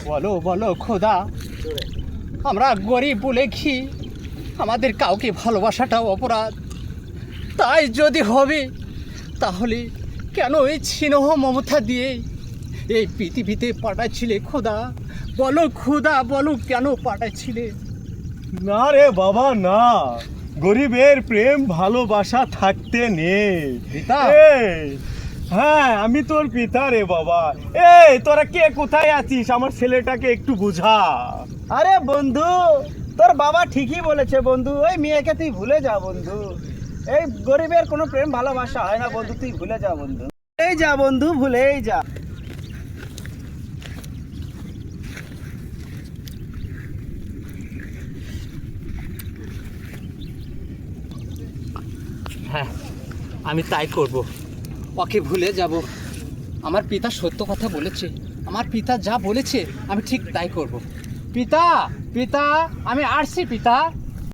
বলো বলো খোদা, আমরা গরিব বলে কি আমাদের কাউকে ভালোবাসাটাও অপরাধ? তাই যদি হবে তাহলে কেন এই স্নেহ মমতা দিয়ে এই পৃথিবীতে পাঠাচ্ছিলে খোদা? বলো খোদা, বলো কেন পাঠাচ্ছিলে? না রে বাবা না, গরিবের প্রেম ভালোবাসা থাকতে নেই। পিতা? হ্যাঁ, আমি তোর পিতা রে বাবা। এই তোরা কে কোথায় আছিস? আমার ছেলেটাকে একটু বুঝা। আরে বন্ধু, তোর বাবা ঠিকই বলেছে বন্ধু, ওই মেয়েকে তুই ভুলে যা বন্ধু। এই গরিবের কোনো প্রেম ভালোবাসা হয় না বন্ধু, তুই ভুলে যা বন্ধু। এই যা বন্ধু, ভুলেই যা। হ্যাঁ, আমি তাই করব, ওকে ভুলে যাব। আমার পিতা সত্য কথা বলেছে, আমার পিতা যা বলেছে আমি ঠিক তাই করব। পিতা, পিতা, আমি আসছি পিতা।